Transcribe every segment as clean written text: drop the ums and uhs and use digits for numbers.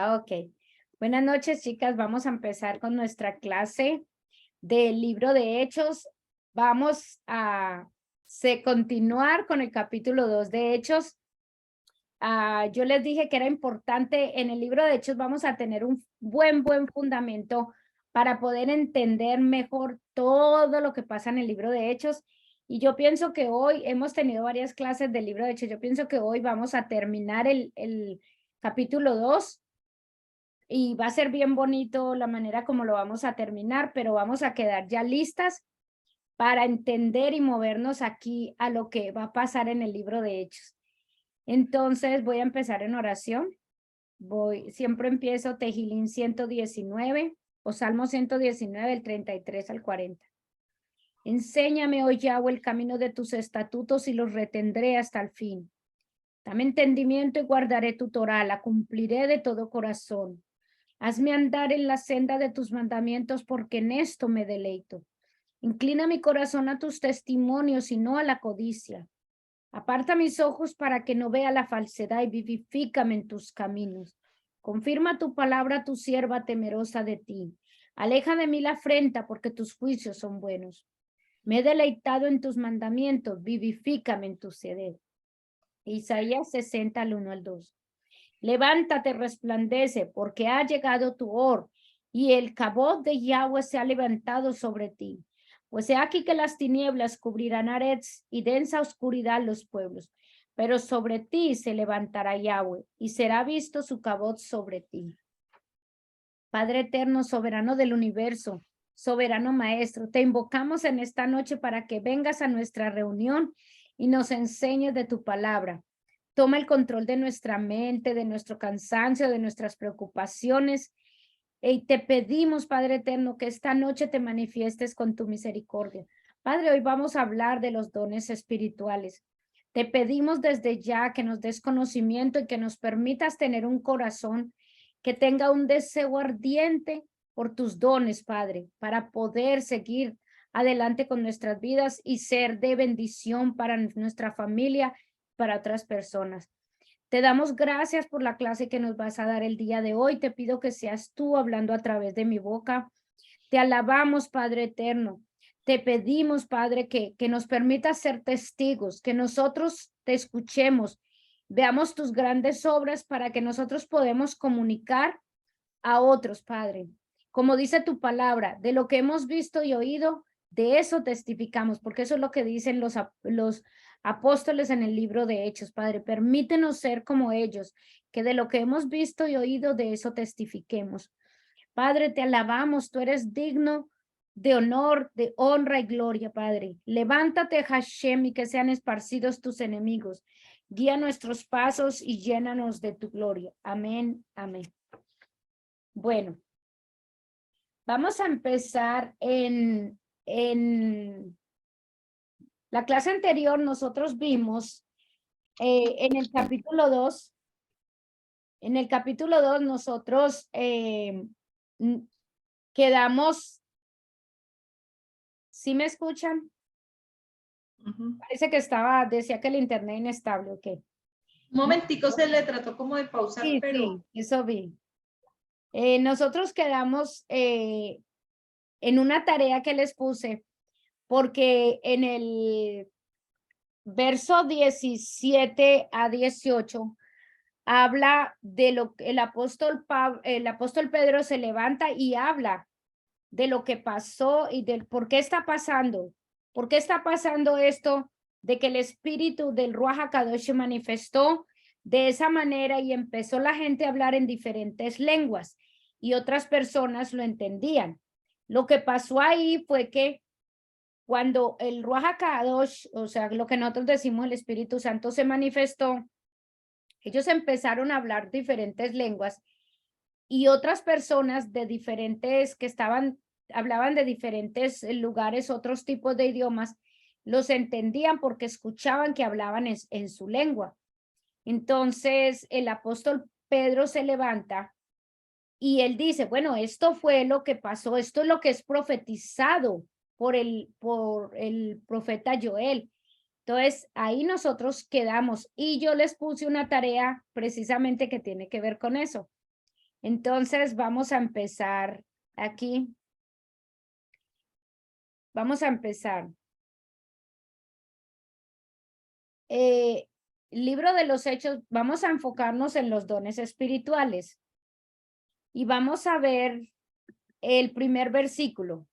Ok. Buenas noches, chicas. Vamos a empezar con nuestra clase del libro de Hechos. Vamos a continuar con el capítulo 2 de Hechos. Yo les dije que era importante en el libro de Hechos. Vamos a tener un buen fundamento para poder entender mejor todo lo que pasa en el libro de Hechos. Y yo pienso que hoy hemos tenido varias clases del libro de Hechos. Yo pienso que hoy vamos a terminar el capítulo 2. Y va a ser bien bonito la manera como lo vamos a terminar, pero vamos a quedar ya listas para entender y movernos aquí a lo que va a pasar en el libro de Hechos. Entonces voy a empezar en oración. Siempre empiezo Tejilín 119 o Salmo 119, el 33 al 40. Enséñame, oh Yahweh, el camino de tus estatutos y los retendré hasta el fin. Dame entendimiento y guardaré tu Torá, la cumpliré de todo corazón. Hazme andar en la senda de tus mandamientos, porque en esto me deleito. Inclina mi corazón a tus testimonios y no a la codicia. Aparta mis ojos para que no vea la falsedad y vivifícame en tus caminos. Confirma tu palabra a tu sierva temerosa de ti. Aleja de mí la afrenta, porque tus juicios son buenos. Me he deleitado en tus mandamientos, vivifícame en tu sed. Isaías 60, al 1 al 2. Levántate, resplandece, porque ha llegado tu hora, y el cabot de Yahweh se ha levantado sobre ti. Pues he aquí que las tinieblas cubrirán Aretz y densa oscuridad los pueblos, pero sobre ti se levantará Yahweh, y será visto su cabot sobre ti. Padre eterno, soberano del universo, soberano maestro, te invocamos en esta noche para que vengas a nuestra reunión y nos enseñes de tu palabra. Toma el control de nuestra mente, de nuestro cansancio, de nuestras preocupaciones. Y te pedimos, Padre eterno, que esta noche te manifiestes con tu misericordia. Padre, hoy vamos a hablar de los dones espirituales. Te pedimos desde ya que nos des conocimiento y que nos permitas tener un corazón que tenga un deseo ardiente por tus dones, Padre, para poder seguir adelante con nuestras vidas y ser de bendición para nuestra familia, para otras personas. Te damos gracias por la clase que nos vas a dar el día de hoy. Te pido que seas tú hablando a través de mi boca. Te alabamos, Padre eterno. Te pedimos, Padre, que nos permitas ser testigos, que nosotros te escuchemos, veamos tus grandes obras para que nosotros podamos comunicar a otros, Padre. Como dice tu palabra, de lo que hemos visto y oído, de eso testificamos, porque eso es lo que dicen los apóstoles en el libro de Hechos, Padre. Permítenos ser como ellos, que de lo que hemos visto y oído, de eso testifiquemos. Padre, te alabamos, tú eres digno de honor, de honra y gloria, Padre. Levántate, Hashem, y que sean esparcidos tus enemigos. Guía nuestros pasos y llénanos de tu gloria. Amén, amén. Bueno, vamos a empezar en la clase anterior. Nosotros vimos en el capítulo 2, nosotros quedamos, ¿sí me escuchan? Parece que decía que el internet inestable, ok. Un momentico se le trató como de pausar, Sí, pero... sí, eso vi. Nosotros quedamos en una tarea que les puse, porque en el verso 17 a 18 habla de lo que el apóstol Pedro se levanta y habla de lo que pasó y del por qué está pasando. ¿Por qué está pasando esto de que el espíritu del Ruach HaKadosh se manifestó de esa manera y empezó la gente a hablar en diferentes lenguas y otras personas lo entendían? Lo que pasó ahí fue que cuando el Ruach HaKadosh, o sea, lo que nosotros decimos el Espíritu Santo se manifestó, ellos empezaron a hablar diferentes lenguas y otras personas de diferentes que hablaban de diferentes lugares, otros tipos de idiomas, los entendían porque escuchaban que hablaban en su lengua. Entonces el apóstol Pedro se levanta y él dice, bueno, esto fue lo que pasó, esto es lo que es profetizado por el profeta Joel. Entonces, ahí nosotros quedamos y yo les puse una tarea precisamente que tiene que ver con eso. Entonces vamos a empezar aquí. Vamos a empezar. Libro de los Hechos, vamos a enfocarnos en los dones espirituales. Y vamos a ver el primer versículo.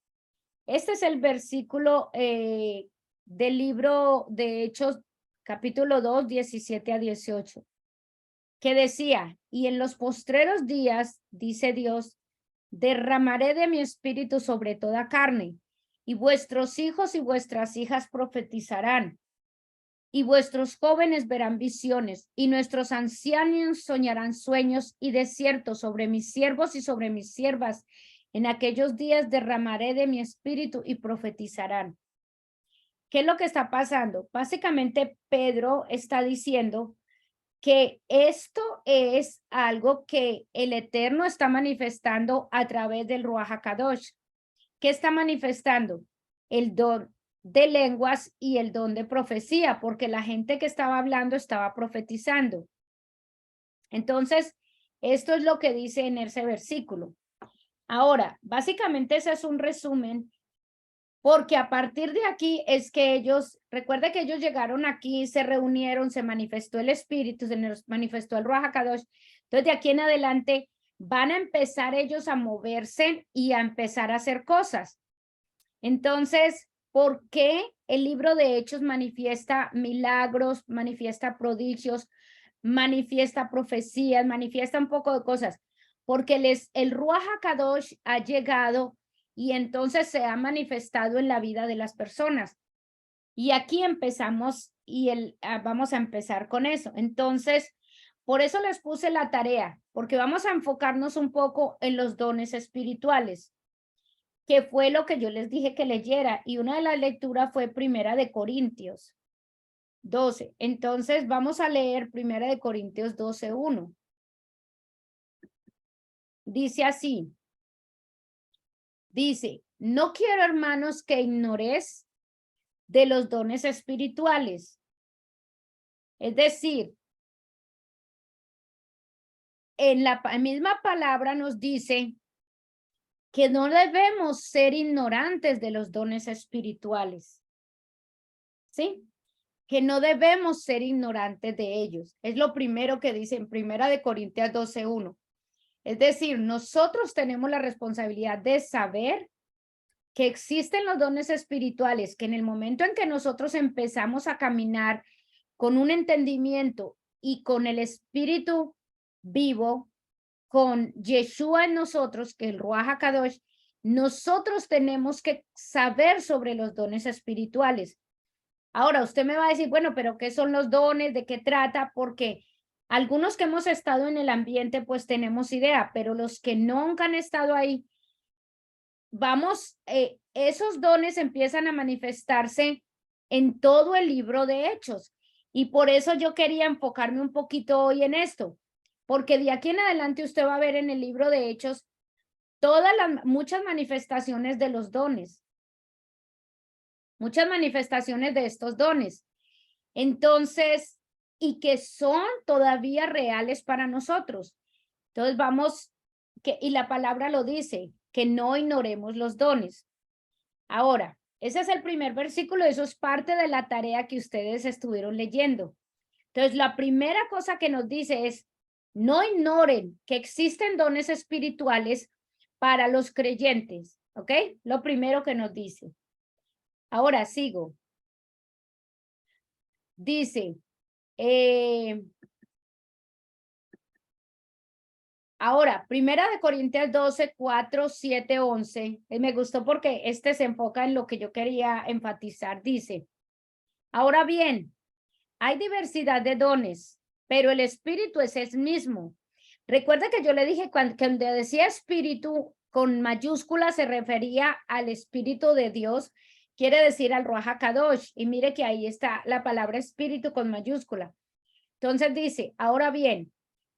Este es el versículo del libro de Hechos, capítulo 2, 17 a 18, que decía, y en los postreros días, dice Dios, derramaré de mi espíritu sobre toda carne, y vuestros hijos y vuestras hijas profetizarán, y vuestros jóvenes verán visiones, y nuestros ancianos soñarán sueños, y de cierto sobre mis siervos y sobre mis siervas en aquellos días derramaré de mi espíritu y profetizarán. ¿Qué es lo que está pasando? Básicamente Pedro está diciendo que esto es algo que el Eterno está manifestando a través del Ruach HaKadosh. ¿Qué está manifestando? El don de lenguas y el don de profecía, porque la gente que estaba hablando estaba profetizando. Entonces, esto es lo que dice en ese versículo. Ahora, básicamente ese es un resumen, porque a partir de aquí es que ellos, recuerda que ellos llegaron aquí, se reunieron, se manifestó el Espíritu, se manifestó el Ruach HaKadosh. Entonces, de aquí en adelante van a empezar ellos a moverse y a empezar a hacer cosas. Entonces, ¿por qué el libro de Hechos manifiesta milagros, manifiesta prodigios, manifiesta profecías, manifiesta un poco de cosas? Porque el Ruach HaKadosh ha llegado y entonces se ha manifestado en la vida de las personas. Y aquí empezamos y vamos a empezar con eso. Entonces, por eso les puse la tarea, porque vamos a enfocarnos un poco en los dones espirituales, que fue lo que yo les dije que leyera, y una de las lecturas fue Primera de Corintios 12. Entonces vamos a leer Primera de Corintios 12:1. Dice así, dice, no quiero, hermanos, que ignoréis de los dones espirituales. Es decir, en la misma palabra nos dice que no debemos ser ignorantes de los dones espirituales. ¿Sí? Que no debemos ser ignorantes de ellos. Es lo primero que dice en Primera de Corintios 12:1. Es decir, nosotros tenemos la responsabilidad de saber que existen los dones espirituales, que en el momento en que nosotros empezamos a caminar con un entendimiento y con el espíritu vivo, con Yeshua en nosotros, que el Ruach HaKadosh, nosotros tenemos que saber sobre los dones espirituales. Ahora, usted me va a decir, bueno, pero ¿qué son los dones? ¿De qué trata? Porque algunos que hemos estado en el ambiente, pues tenemos idea, pero los que nunca han estado ahí, esos dones empiezan a manifestarse en todo el libro de Hechos. Y por eso yo quería enfocarme un poquito hoy en esto, porque de aquí en adelante usted va a ver en el libro de Hechos muchas manifestaciones de los dones, muchas manifestaciones de estos dones. Entonces, y que son todavía reales para nosotros. Entonces y la palabra lo dice, que no ignoremos los dones. Ahora, ese es el primer versículo, eso es parte de la tarea que ustedes estuvieron leyendo. Entonces, la primera cosa que nos dice es, no ignoren que existen dones espirituales para los creyentes, ¿ok? Lo primero que nos dice. Ahora sigo. Dice, ahora, Primera de Corintios 12:4, 7, 11. Me gustó porque se enfoca en lo que yo quería enfatizar. Dice, ahora bien, hay diversidad de dones, pero el espíritu es el mismo. Recuerda que yo le dije cuando decía espíritu con mayúscula se refería al espíritu de Dios, quiere decir al Ruach HaKadosh. Y mire que ahí está la palabra espíritu con mayúscula. Entonces dice, ahora bien,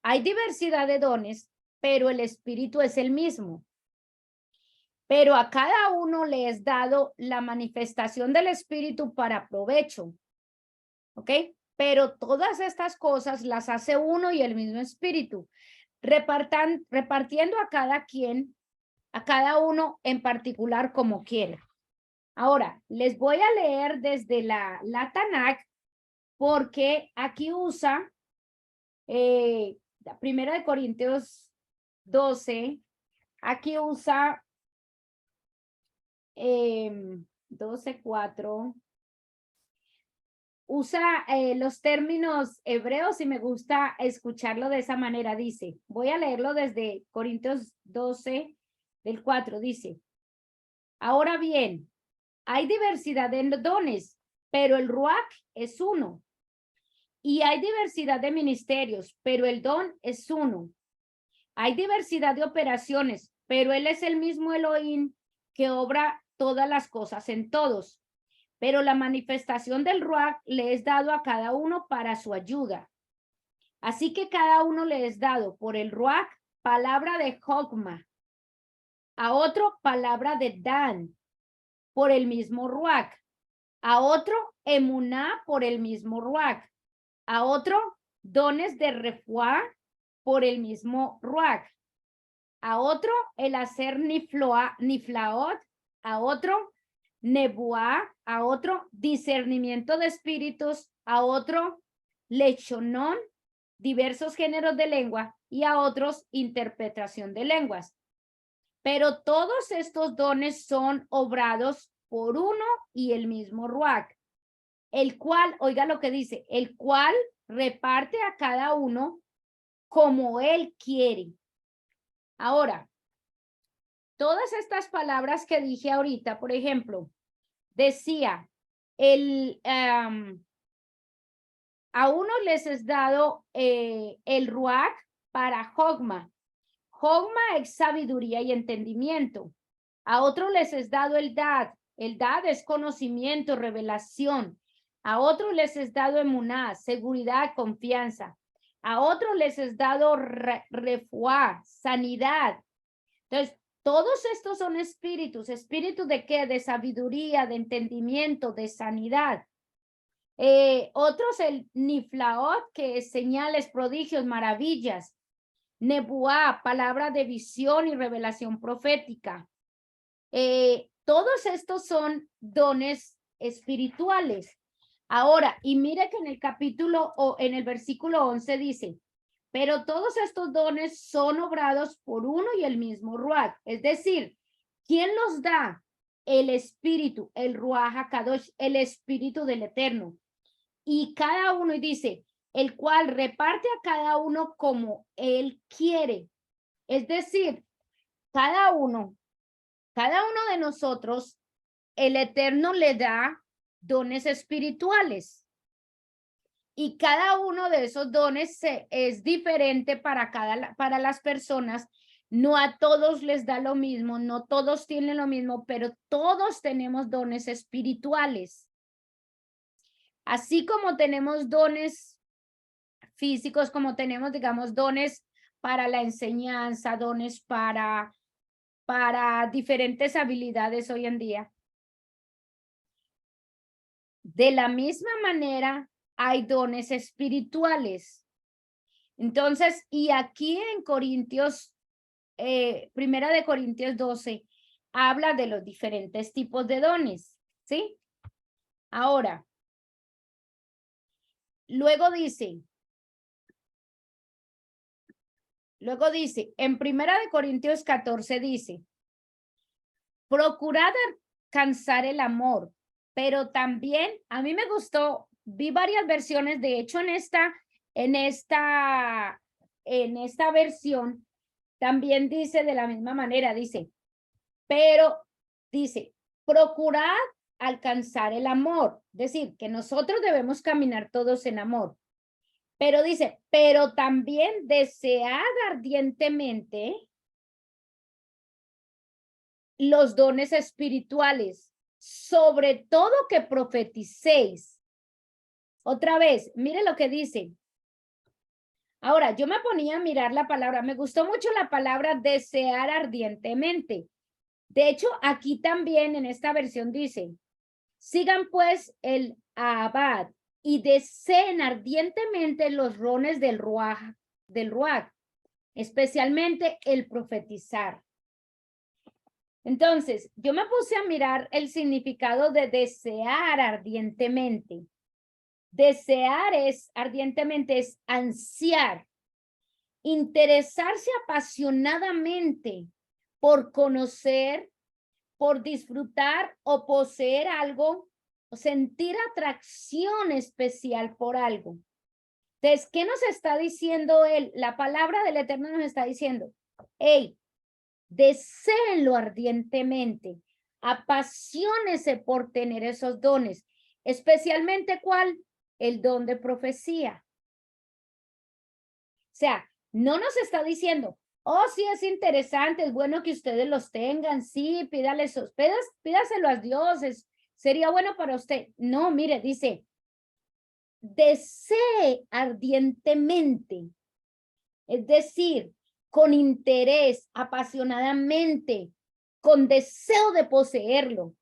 hay diversidad de dones, pero el espíritu es el mismo. Pero a cada uno le es dado la manifestación del espíritu para provecho. ¿Ok? Pero todas estas cosas las hace uno y el mismo espíritu, repartiendo a cada uno en particular como quiera. Ahora, les voy a leer desde la Tanakh, porque aquí usa la Primera de Corintios 12, aquí usa 12:4, usa los términos hebreos y me gusta escucharlo de esa manera. Dice, voy a leerlo desde Corintios 12, del 4, dice, ahora bien, hay diversidad de dones, pero el Ruach es uno. Y hay diversidad de ministerios, pero el don es uno. Hay diversidad de operaciones, pero Él es el mismo Elohim que obra todas las cosas en todos. Pero la manifestación del Ruach le es dado a cada uno para su ayuda. Así que cada uno le es dado por el Ruach palabra de Jogma, a otro palabra de Dan, por el mismo Ruach, a otro Emuná por el mismo Ruach, a otro dones de refuá por el mismo Ruach, a otro el hacer niflaot, a otro nebuá, a otro discernimiento de espíritus, a otro lechonón, diversos géneros de lengua, y a otros interpretación de lenguas. Pero todos estos dones son obrados por uno y el mismo Ruach, el cual, oiga lo que dice, el cual reparte a cada uno como él quiere. Ahora, todas estas palabras que dije ahorita, por ejemplo, decía, a uno les es dado el Ruach para Jogma. Jogma es sabiduría y entendimiento. A otro les es dado el Dad. El Dad es conocimiento, revelación. A otro les es dado emuná, seguridad, confianza. A otro les es dado refuá, sanidad. Entonces, todos estos son espíritus. ¿Espíritus de qué? De sabiduría, de entendimiento, de sanidad. Otros el niflaot, que es señales, prodigios, maravillas. Nebuá, palabra de visión y revelación profética. Todos estos son dones espirituales. Ahora, y mire que en el capítulo o en el versículo 11 dice, pero todos estos dones son obrados por uno y el mismo Ruach. Es decir, ¿quién los da? El Espíritu, el Ruach HaKadosh, el Espíritu del Eterno. Y cada uno, y dice, el cual reparte a cada uno como él quiere. Es decir, cada uno de nosotros, el Eterno le da dones espirituales. Y cada uno de esos dones es diferente para las personas. No a todos les da lo mismo, no todos tienen lo mismo, pero todos tenemos dones espirituales. Así como tenemos dones físicos, como tenemos, digamos, dones para la enseñanza, dones para diferentes habilidades hoy en día. De la misma manera, hay dones espirituales. Entonces, y aquí en Corintios, Primera de Corintios 12, habla de los diferentes tipos de dones, ¿sí? Ahora, luego dice, en Primera de Corintios 14 dice, procurad alcanzar el amor, pero también, a mí me gustó, vi varias versiones, de hecho en esta versión también dice de la misma manera, dice, procurad alcanzar el amor, es decir, que nosotros debemos caminar todos en amor. Pero dice, pero también desead ardientemente los dones espirituales, sobre todo que profeticéis. Otra vez, mire lo que dice. Ahora, yo me ponía a mirar la palabra, me gustó mucho la palabra desear ardientemente. De hecho, aquí también en esta versión dice, sigan pues el abad y deseen ardientemente los rones del Ruach. especialmente el profetizar. Entonces, yo me puse a mirar el significado de desear ardientemente. Desear ardientemente es ansiar, interesarse apasionadamente por conocer, por disfrutar o poseer algo, o sentir atracción especial por algo. Entonces, ¿qué nos está diciendo él? La palabra del Eterno nos está diciendo, hey, deséenlo ardientemente, apasionese por tener esos dones, especialmente ¿cuál? El don de profecía. O sea, no nos está diciendo, oh, sí, es interesante, es bueno que ustedes los tengan, sí, pídaselo a Dios, sería bueno para usted. No, mire, dice, desee ardientemente, es decir, con interés, apasionadamente, con deseo de poseerlo.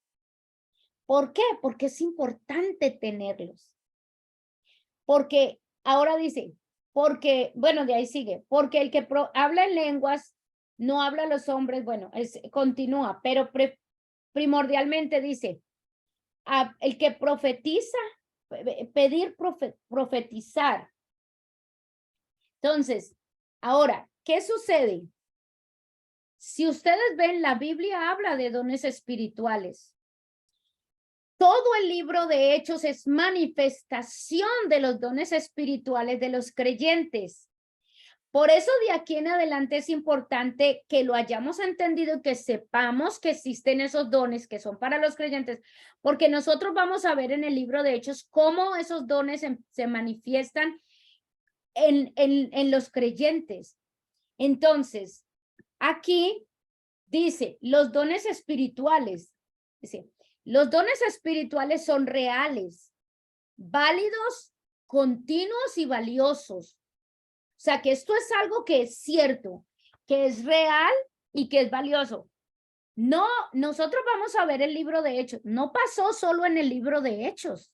¿Por qué? Porque es importante tenerlos. Porque ahora dice, porque, bueno, de ahí sigue, porque el que habla en lenguas no habla a los hombres, bueno, continúa, pero primordialmente dice, el que profetiza, pedir profetizar. Entonces, ahora, ¿qué sucede? Si ustedes ven, la Biblia habla de dones espirituales. Todo el libro de Hechos es manifestación de los dones espirituales de los creyentes. Por eso de aquí en adelante es importante que lo hayamos entendido y que sepamos que existen esos dones que son para los creyentes, porque nosotros vamos a ver en el libro de Hechos cómo esos dones se manifiestan en los creyentes. Entonces, aquí dice, los dones espirituales, dice, los dones espirituales son reales, válidos, continuos y valiosos. O sea, que esto es algo que es cierto, que es real y que es valioso. No, nosotros vamos a ver el libro de Hechos. No pasó solo en el libro de Hechos.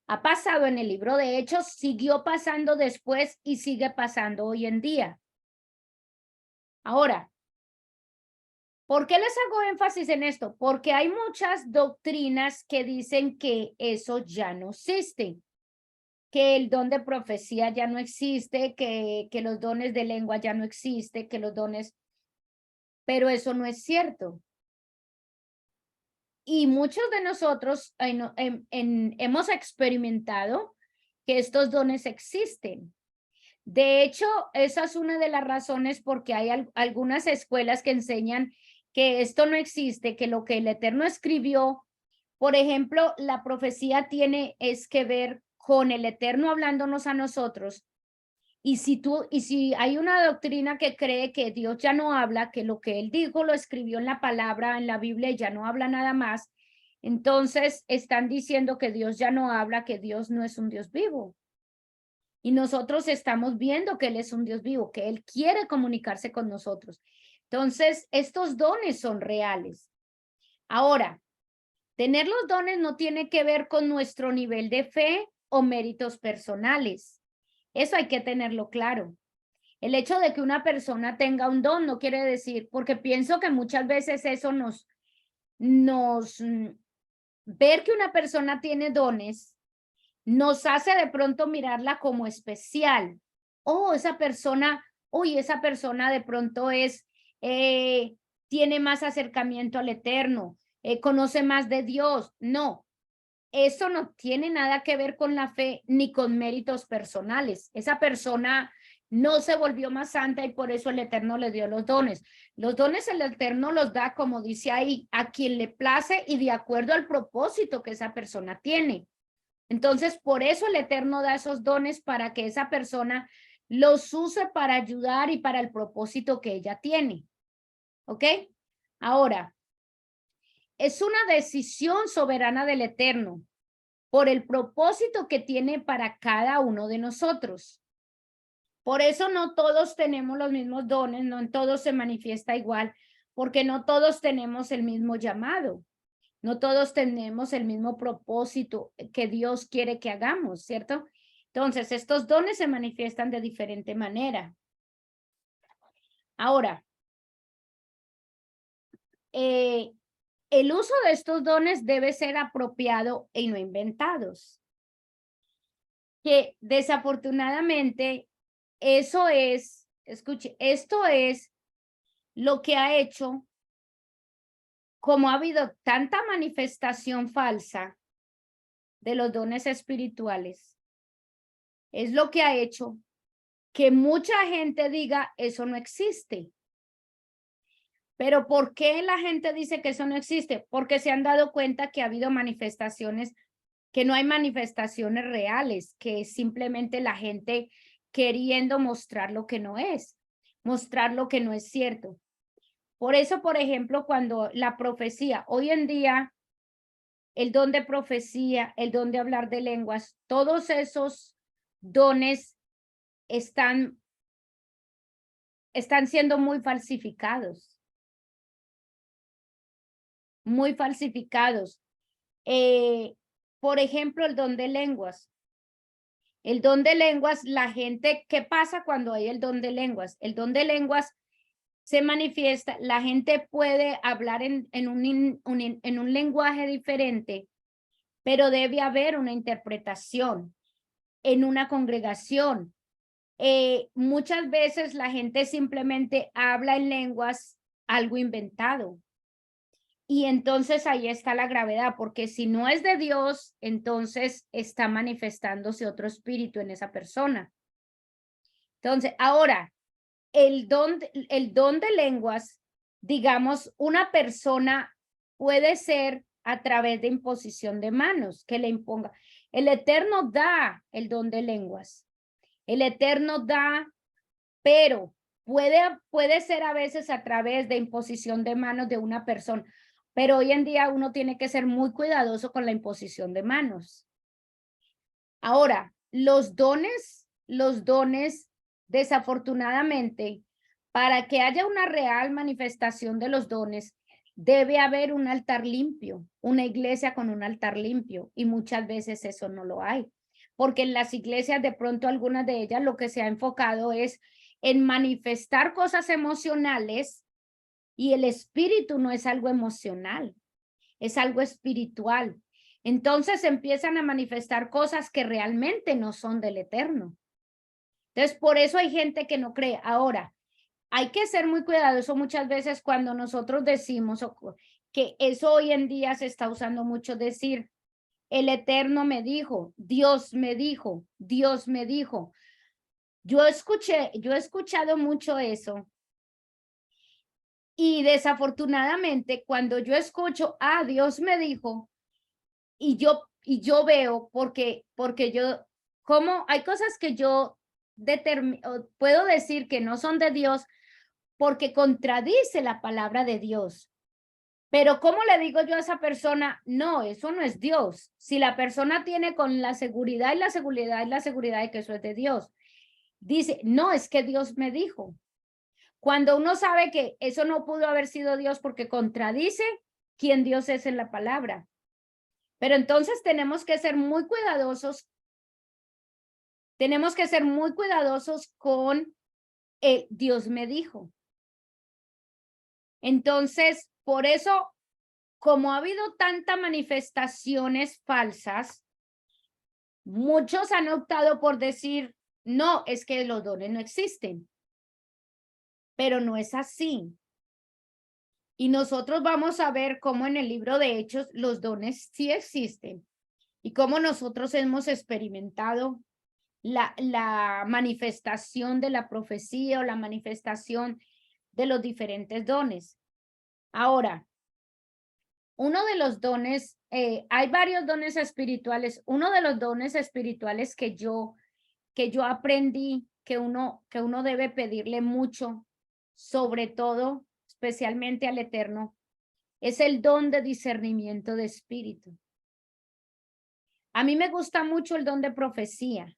Ha pasado en el libro de Hechos, siguió pasando después y sigue pasando hoy en día. Ahora, ¿por qué les hago énfasis en esto? Porque hay muchas doctrinas que dicen que eso ya no existe, que el don de profecía ya no existe, que los dones de lengua ya no existen, que los dones... Pero eso no es cierto. Y muchos de nosotros hemos experimentado que estos dones existen. De hecho, esa es una de las razones porque hay algunas escuelas que enseñan que esto no existe, que lo que el Eterno escribió, por ejemplo, la profecía es que ver con el Eterno hablándonos a nosotros. Y si hay una doctrina que cree que Dios ya no habla, que lo que él dijo lo escribió en la palabra, en la Biblia, y ya no habla nada más, entonces están diciendo que Dios ya no habla, que Dios no es un Dios vivo. Y nosotros estamos viendo que Él es un Dios vivo, que Él quiere comunicarse con nosotros. Entonces, estos dones son reales. Ahora, tener los dones no tiene que ver con nuestro nivel de fe o méritos personales. Eso hay que tenerlo claro. El hecho de que una persona tenga un don no quiere decir, porque pienso que muchas veces eso ver que una persona tiene dones nos hace de pronto mirarla como especial. Oh, esa persona de pronto tiene más acercamiento al Eterno, conoce más de Dios. No, eso no tiene nada que ver con la fe ni con méritos personales. Esa persona no se volvió más santa y por eso el Eterno le dio los dones. Los dones el Eterno los da, como dice ahí, a quien le place y de acuerdo al propósito que esa persona tiene. Entonces, por eso el Eterno da esos dones para que esa persona los use para ayudar y para el propósito que ella tiene. ¿Ok? Ahora, es una decisión soberana del Eterno por el propósito que tiene para cada uno de nosotros. Por eso no todos tenemos los mismos dones, no en todos se manifiesta igual, porque no todos tenemos el mismo llamado. No todos tenemos el mismo propósito que Dios quiere que hagamos, ¿cierto? Entonces, estos dones se manifiestan de diferente manera. Ahora, el uso de estos dones debe ser apropiado y no inventados. Que desafortunadamente eso es, escuche, esto es lo que ha hecho, como ha habido tanta manifestación falsa de los dones espirituales, es lo que ha hecho que mucha gente diga eso no existe. Pero ¿por qué la gente dice que eso no existe? Porque se han dado cuenta que ha habido manifestaciones, que no hay manifestaciones reales, que es simplemente la gente queriendo mostrar lo que no es, mostrar lo que no es cierto. Por eso, por ejemplo, cuando la profecía, hoy en día, el don de profecía, el don de hablar de lenguas, todos esos dones están siendo muy falsificados. Muy falsificados. Por ejemplo, el don de lenguas. El don de lenguas, la gente, ¿qué pasa cuando hay el don de lenguas? El don de lenguas se manifiesta, la gente puede hablar en un lenguaje diferente, pero debe haber una interpretación en una congregación. Muchas veces la gente simplemente habla en lenguas algo inventado. Y entonces ahí está la gravedad, porque si no es de Dios, entonces está manifestándose otro espíritu en esa persona. Entonces, ahora, el don de lenguas, digamos, una persona puede ser a través de imposición de manos, que le imponga. El Eterno da el don de lenguas. El Eterno da, pero puede ser a veces a través de imposición de manos de una persona. Pero hoy en día uno tiene que ser muy cuidadoso con la imposición de manos. Ahora, los dones, desafortunadamente, para que haya una real manifestación de los dones, debe haber un altar limpio, una iglesia con un altar limpio, y muchas veces eso no lo hay, porque en las iglesias de pronto algunas de ellas lo que se ha enfocado es en manifestar cosas emocionales, y el espíritu no es algo emocional, es algo espiritual. Entonces empiezan a manifestar cosas que realmente no son del Eterno. Entonces, por eso hay gente que no cree. Ahora, hay que ser muy cuidadoso muchas veces cuando nosotros decimos que eso hoy en día se está usando mucho, decir, el Eterno me dijo, Dios me dijo, Dios me dijo. Yo he escuchado mucho eso. Y desafortunadamente, cuando yo escucho, Dios me dijo, y yo veo, porque yo, como hay cosas que yo puedo decir que no son de Dios, porque contradice la palabra de Dios. Pero ¿cómo le digo yo a esa persona? No, eso no es Dios. Si la persona tiene con la seguridad y la seguridad y la seguridad de que eso es de Dios, dice, no, es que Dios me dijo. Cuando uno sabe que eso no pudo haber sido Dios porque contradice quién Dios es en la palabra. Pero entonces tenemos que ser muy cuidadosos. Tenemos que ser muy cuidadosos con Dios me dijo. Entonces, por eso, como ha habido tantas manifestaciones falsas, muchos han optado por decir, no, es que los dones no existen. Pero no es así. Y nosotros vamos a ver cómo en el libro de Hechos los dones sí existen y cómo nosotros hemos experimentado la manifestación de la profecía o la manifestación de los diferentes dones. Ahora, uno de los dones, hay varios dones espirituales. Uno de los dones espirituales que yo aprendí que uno debe pedirle mucho, sobre todo, especialmente al Eterno, es el don de discernimiento de espíritu. A mí me gusta mucho el don de profecía,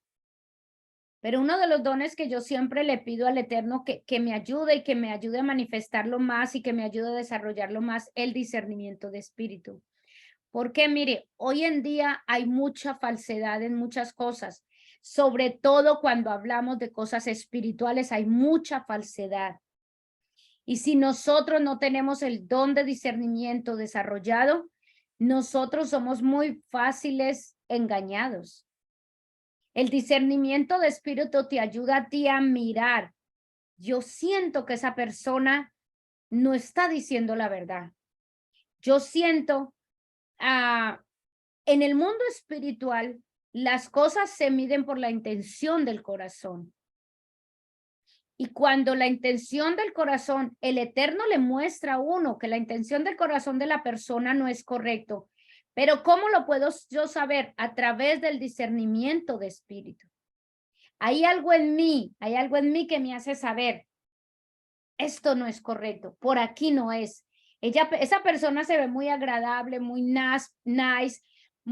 pero uno de los dones que yo siempre le pido al Eterno que me ayude y que me ayude a manifestarlo más y que me ayude a desarrollarlo más, el discernimiento de espíritu. Porque mire, hoy en día hay mucha falsedad en muchas cosas, sobre todo cuando hablamos de cosas espirituales, hay mucha falsedad. Y si nosotros no tenemos el don de discernimiento desarrollado, nosotros somos muy fáciles engañados. El discernimiento de espíritu te ayuda a ti a mirar. Yo siento que esa persona no está diciendo la verdad. Yo siento, en el mundo espiritual, las cosas se miden por la intención del corazón. Y cuando la intención del corazón, el Eterno le muestra a uno que la intención del corazón de la persona no es correcto. Pero ¿cómo lo puedo yo saber? A través del discernimiento de espíritu. Hay algo en mí que me hace saber, esto no es correcto, por aquí no es. Esa persona se ve muy agradable, muy nice,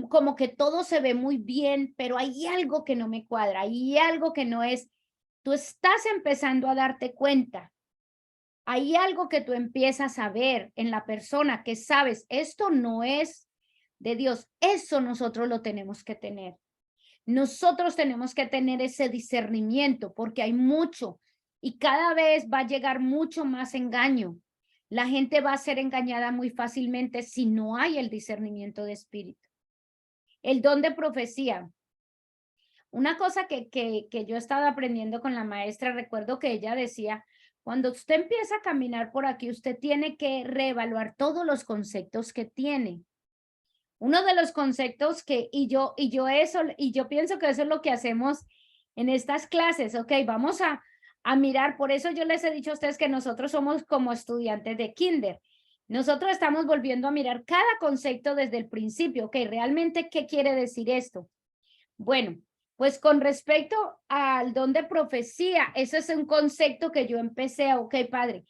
como que todo se ve muy bien, pero hay algo que no me cuadra, hay algo que no es. Tú estás empezando a darte cuenta. Hay algo que tú empiezas a ver en la persona que sabes, esto no es de Dios. Eso nosotros lo tenemos que tener. Nosotros tenemos que tener ese discernimiento porque hay mucho y cada vez va a llegar mucho más engaño. La gente va a ser engañada muy fácilmente si no hay el discernimiento de espíritu. El don de profecía. Una cosa que yo he estado aprendiendo con la maestra, recuerdo que ella decía, cuando usted empieza a caminar por aquí, usted tiene que reevaluar todos los conceptos que tiene. Uno de los conceptos y yo pienso que eso es lo que hacemos en estas clases, ok, vamos a mirar, por eso yo les he dicho a ustedes que nosotros somos como estudiantes de kinder. Nosotros estamos volviendo a mirar cada concepto desde el principio, ok, realmente, ¿qué quiere decir esto? Bueno, pues con respecto al don de profecía, ese es un concepto que yo empecé ok, padre,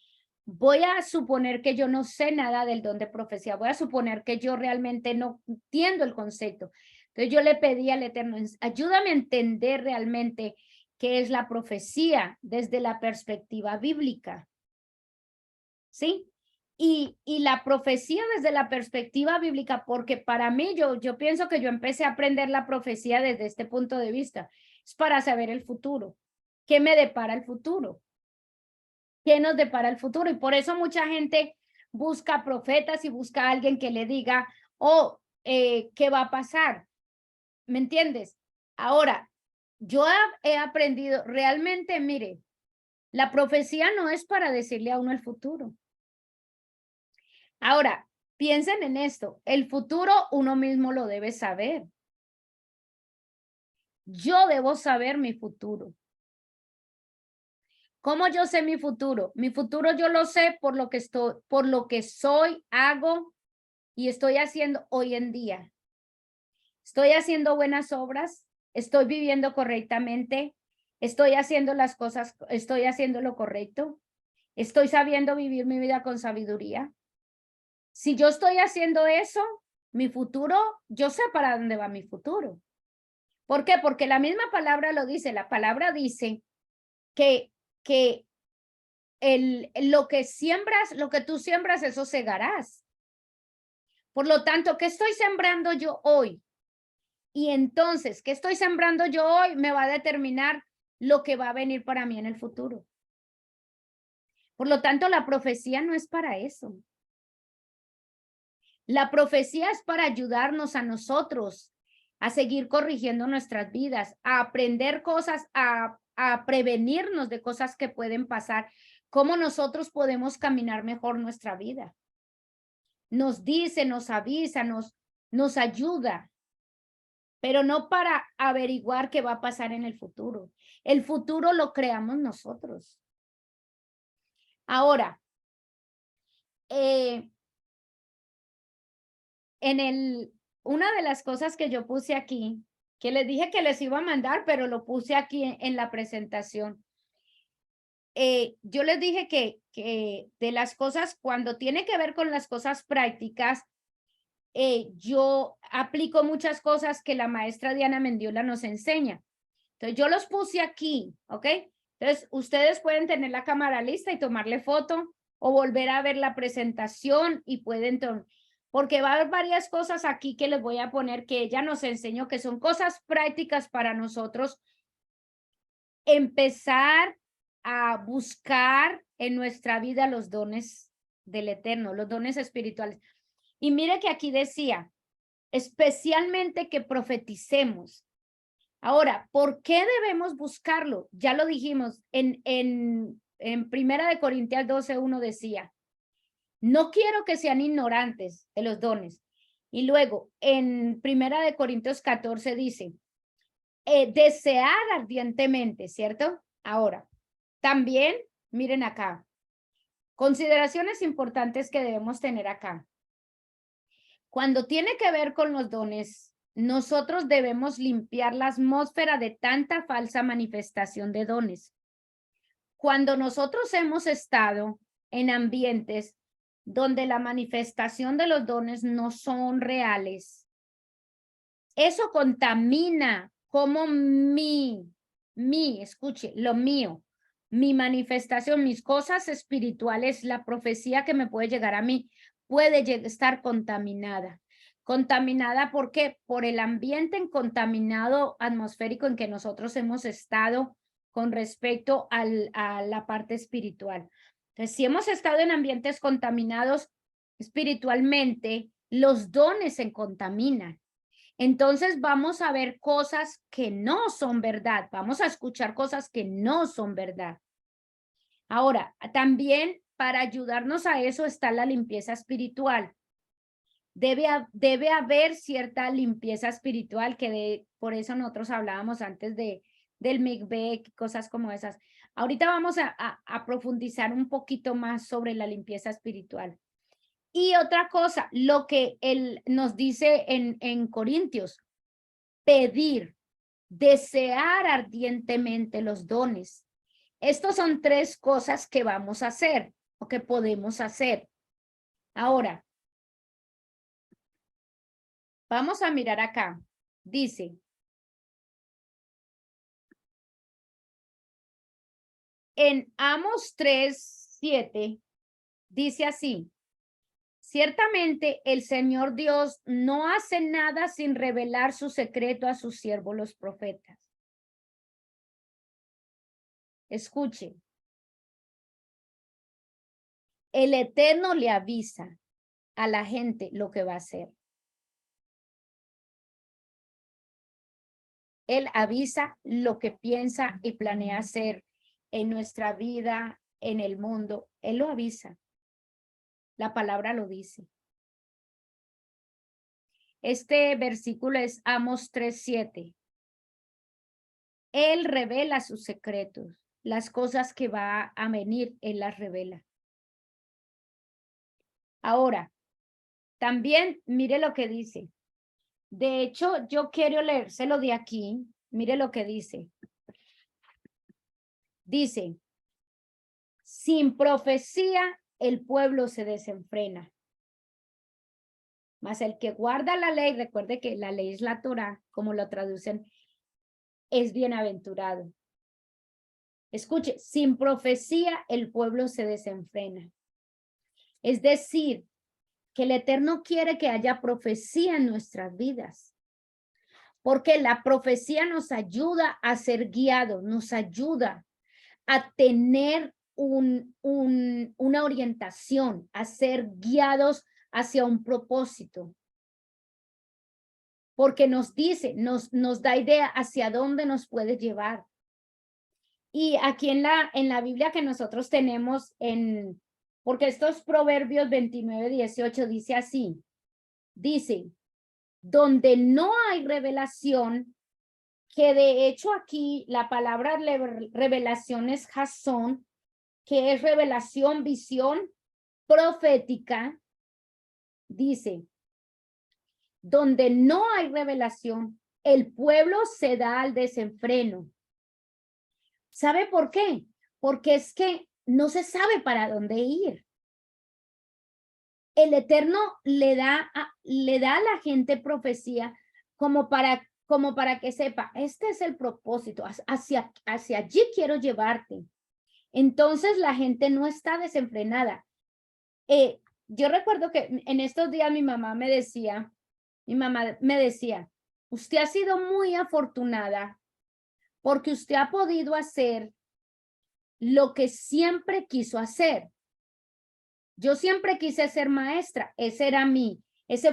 voy a suponer que yo no sé nada del don de profecía, voy a suponer que yo realmente no entiendo el concepto. Entonces yo le pedí al Eterno, ayúdame a entender realmente qué es la profecía desde la perspectiva bíblica. ¿Sí? Y la profecía desde la perspectiva bíblica, porque para mí yo pienso que yo empecé a aprender la profecía desde este punto de vista, es para saber el futuro. ¿Qué me depara el futuro? ¿Qué nos depara el futuro? Y por eso mucha gente busca profetas y busca a alguien que le diga, ¿qué va a pasar? ¿Me entiendes? Ahora, yo he aprendido realmente, mire, la profecía no es para decirle a uno el futuro. Ahora, piensen en esto, el futuro uno mismo lo debe saber. Yo debo saber mi futuro. ¿Cómo yo sé mi futuro? Mi futuro yo lo sé por lo que soy, hago y estoy haciendo hoy en día. Estoy haciendo buenas obras, estoy viviendo correctamente, estoy haciendo las cosas, estoy haciendo lo correcto, estoy sabiendo vivir mi vida con sabiduría. Si yo estoy haciendo eso, mi futuro, yo sé para dónde va mi futuro. ¿Por qué? Porque la misma palabra lo dice. La palabra dice que lo que siembras, lo que tú siembras, eso segarás. Por lo tanto, ¿qué estoy sembrando yo hoy? Y entonces, ¿qué estoy sembrando yo hoy? Me va a determinar lo que va a venir para mí en el futuro. Por lo tanto, la profecía no es para eso. La profecía es para ayudarnos a nosotros a seguir corrigiendo nuestras vidas, a aprender cosas, a prevenirnos de cosas que pueden pasar, cómo nosotros podemos caminar mejor nuestra vida. Nos dice, nos avisa, nos ayuda, pero no para averiguar qué va a pasar en el futuro. El futuro lo creamos nosotros. Ahora, una de las cosas que yo puse aquí, que les dije que les iba a mandar, pero lo puse aquí en la presentación. Yo les dije que de las cosas, cuando tiene que ver con las cosas prácticas, yo aplico muchas cosas que la maestra Diana Mendiola nos enseña. Entonces, yo los puse aquí, ¿ok? Entonces, ustedes pueden tener la cámara lista y tomarle foto o volver a ver la presentación y pueden, porque va a haber varias cosas aquí que les voy a poner que ella nos enseñó, que son cosas prácticas para nosotros empezar a buscar en nuestra vida los dones del Eterno, los dones espirituales. Y mire que aquí decía, especialmente que profeticemos. Ahora, ¿por qué debemos buscarlo? Ya lo dijimos, en Primera de Corintios 12:1 decía, no quiero que sean ignorantes de los dones. Y luego, en Primera de Corintios 14 dice, desear ardientemente, ¿cierto? Ahora, también, miren acá, consideraciones importantes que debemos tener acá. Cuando tiene que ver con los dones, nosotros debemos limpiar la atmósfera de tanta falsa manifestación de dones. Cuando nosotros hemos estado en ambientes donde la manifestación de los dones no son reales, eso contamina como escuche, lo mío, mi manifestación, mis cosas espirituales, la profecía que me puede llegar a mí, puede estar contaminada. Contaminada, ¿por qué? Por el ambiente contaminado atmosférico en que nosotros hemos estado con respecto a la parte espiritual. Entonces, si hemos estado en ambientes contaminados espiritualmente, los dones se contaminan. Entonces vamos a ver cosas que no son verdad, vamos a escuchar cosas que no son verdad. Ahora, también para ayudarnos a eso está la limpieza espiritual. Debe haber cierta limpieza espiritual por eso nosotros hablábamos antes del mikveh, cosas como esas. Ahorita vamos a profundizar un poquito más sobre la limpieza espiritual. Y otra cosa, lo que él nos dice en Corintios, pedir, desear ardientemente los dones. Estos son tres cosas que vamos a hacer o que podemos hacer. Ahora, vamos a mirar acá. Dice, en Amos 3:7, dice así, ciertamente el Señor Dios no hace nada sin revelar su secreto a sus siervos los profetas. Escuche. El Eterno le avisa a la gente lo que va a hacer. Él avisa lo que piensa y planea hacer en nuestra vida, en el mundo. Él lo avisa. La palabra lo dice. Este versículo es Amos 3:7. Él revela sus secretos. Las cosas que va a venir, Él las revela. Ahora, también mire lo que dice. De hecho, yo quiero leérselo de aquí. Mire lo que dice. Dice, sin profecía el pueblo se desenfrena. Mas el que guarda la ley, recuerde que la ley es la Torá, como lo traducen, es bienaventurado. Escuche, sin profecía el pueblo se desenfrena. Es decir, que el Eterno quiere que haya profecía en nuestras vidas. Porque la profecía nos ayuda a ser guiados, nos ayuda a tener una orientación, a ser guiados hacia un propósito. Porque nos dice, nos da idea hacia dónde nos puede llevar. Y aquí en la Biblia que nosotros tenemos, porque estos Proverbios 29:18 dice así, dice, donde no hay revelación, que de hecho aquí la palabra revelación es jasón, que es revelación, visión profética, dice, donde no hay revelación, el pueblo se da al desenfreno. ¿Sabe por qué? Porque es que no se sabe para dónde ir. El Eterno le da a la gente profecía como para que sepa, este es el propósito, hacia allí quiero llevarte. Entonces la gente no está desenfrenada. Yo recuerdo que en estos días mi mamá me decía, usted ha sido muy afortunada porque usted ha podido hacer lo que siempre quiso hacer. Yo siempre quise ser maestra, ese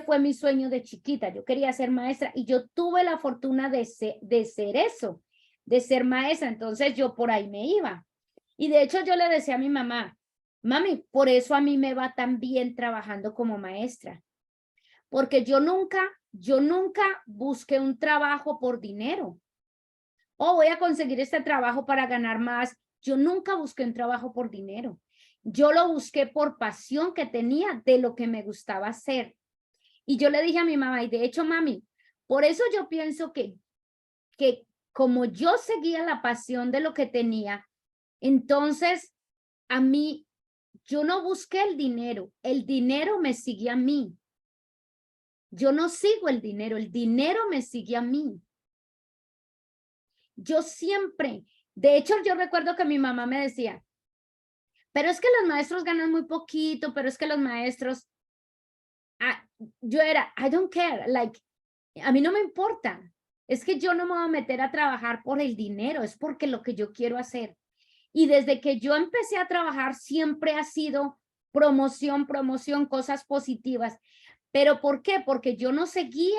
fue mi sueño de chiquita, yo quería ser maestra y yo tuve la fortuna de ser eso, de ser maestra, entonces yo por ahí me iba. Y de hecho yo le decía a mi mamá, mami, por eso a mí me va tan bien trabajando como maestra, porque yo nunca busqué un trabajo por dinero. Oh, voy a conseguir este trabajo para ganar más. Yo nunca busqué un trabajo por dinero. Yo lo busqué por pasión que tenía de lo que me gustaba hacer. Y yo le dije a mi mamá, y de hecho, mami, por eso yo pienso que como yo seguía la pasión de lo que tenía, entonces a mí, yo no busqué el dinero me sigue a mí. Yo no sigo el dinero me sigue a mí. Yo siempre, de hecho, yo recuerdo que mi mamá me decía, pero es que los maestros ganan muy poquito, pero es que los maestros, yo era, I don't care, like, a mí no me importa. Es que yo no me voy a meter a trabajar por el dinero, es porque lo que yo quiero hacer. Y desde que yo empecé a trabajar siempre ha sido promoción, cosas positivas. ¿Pero por qué? Porque yo no seguí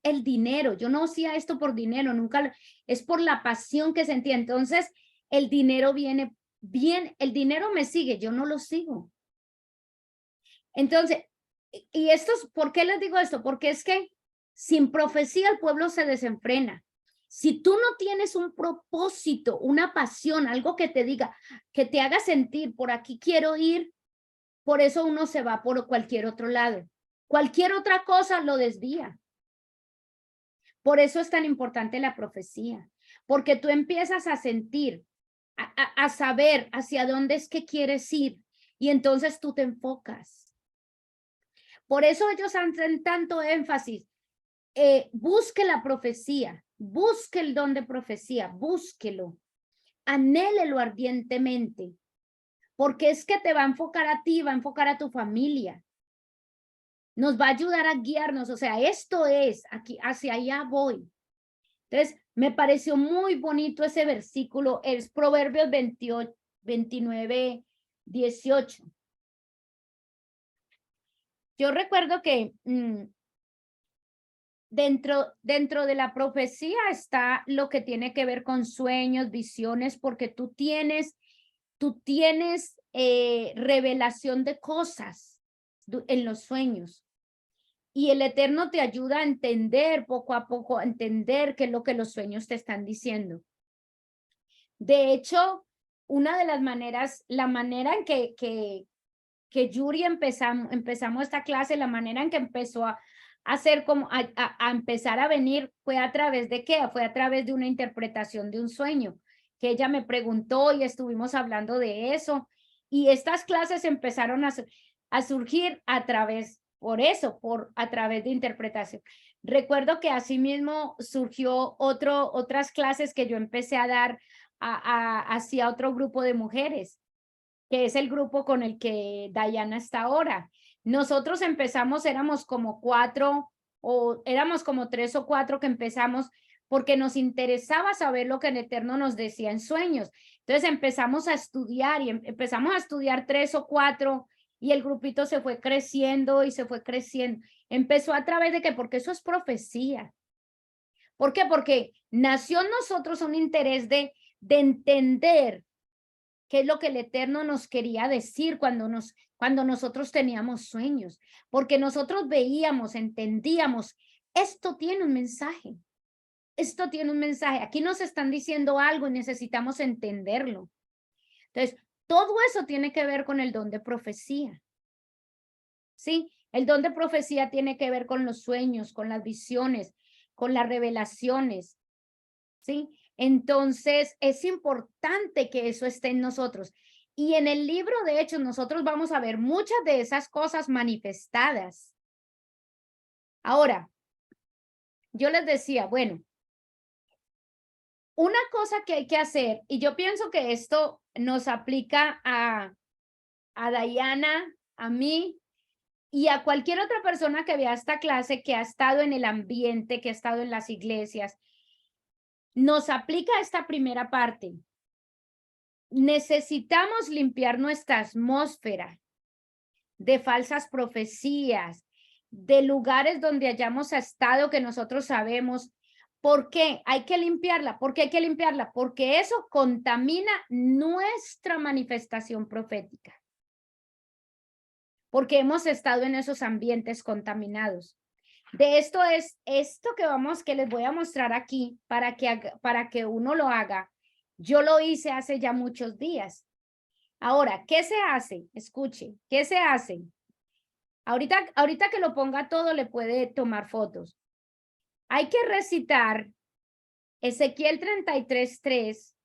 el dinero, yo no hacía esto por dinero, nunca, es por la pasión que sentía. Entonces, el dinero viene bien, el dinero me sigue, yo no lo sigo. Entonces, y esto, ¿por qué les digo esto? Porque es que sin profecía el pueblo se desenfrena. Si tú no tienes un propósito, una pasión, algo que te diga, que te haga sentir, por aquí quiero ir, por eso uno se va por cualquier otro lado. Cualquier otra cosa lo desvía. Por eso es tan importante la profecía, porque tú empiezas a sentir, a saber hacia dónde es que quieres ir y entonces tú te enfocas. Por eso ellos hacen tanto énfasis. Busque la profecía, busque el don de profecía, búsquelo, anhélelo ardientemente, porque es que te va a enfocar a ti, va a enfocar a tu familia, nos va a ayudar a guiarnos, o sea, esto es, aquí, hacia allá voy. Entonces, me pareció muy bonito ese versículo, es Proverbios 28, 29, 18. Yo recuerdo que dentro de la profecía está lo que tiene que ver con sueños, visiones, porque tú tienes revelación de cosas en los sueños. Y el Eterno te ayuda a entender poco a poco, a entender qué es lo que los sueños te están diciendo. De hecho, una de las maneras, la manera en que Yuri empezamos esta clase, la manera en que empezó a hacer como a empezar a venir fue a través de qué, fue a través de una interpretación de un sueño que ella me preguntó y estuvimos hablando de eso y estas clases empezaron a surgir a través, a través de interpretación. Recuerdo que asimismo surgió otras clases que yo empecé a dar hacia otro grupo de mujeres, que es el grupo con el que Diana está ahora. Nosotros empezamos, éramos como 4 o éramos como 3 o 4 que empezamos porque nos interesaba saber lo que el Eterno nos decía en sueños. Entonces empezamos a estudiar y empezamos a estudiar 3 o 4 y el grupito se fue creciendo y se fue creciendo. Empezó a través de qué, porque eso es profecía. ¿Por qué? Porque nació en nosotros un interés de entender qué es lo que el Eterno nos quería decir cuando nosotros teníamos sueños, porque nosotros veíamos, entendíamos, esto tiene un mensaje, aquí nos están diciendo algo y necesitamos entenderlo. Entonces, todo eso tiene que ver con el don de profecía, ¿sí? El don de profecía tiene que ver con los sueños, con las visiones, con las revelaciones, ¿sí? Entonces, es importante que eso esté en nosotros. Y en el libro de Hechos, nosotros vamos a ver muchas de esas cosas manifestadas. Ahora, yo les decía, bueno, una cosa que hay que hacer, y yo pienso que esto nos aplica a Diana, a mí, y a cualquier otra persona que vea esta clase, que ha estado en el ambiente, que ha estado en las iglesias, nos aplica esta primera parte. Necesitamos limpiar nuestra atmósfera de falsas profecías, de lugares donde hayamos estado que nosotros sabemos. ¿Por qué? Hay que limpiarla. ¿Por qué hay que limpiarla? Porque eso contamina nuestra manifestación profética. Porque hemos estado en esos ambientes contaminados. De esto es esto que les voy a mostrar aquí para que uno lo haga. Yo lo hice hace ya muchos días. Ahora, ¿qué se hace? Escuche, ¿qué se hace? Ahorita que lo ponga todo, le puede tomar fotos. Hay que recitar Ezequiel 33:3.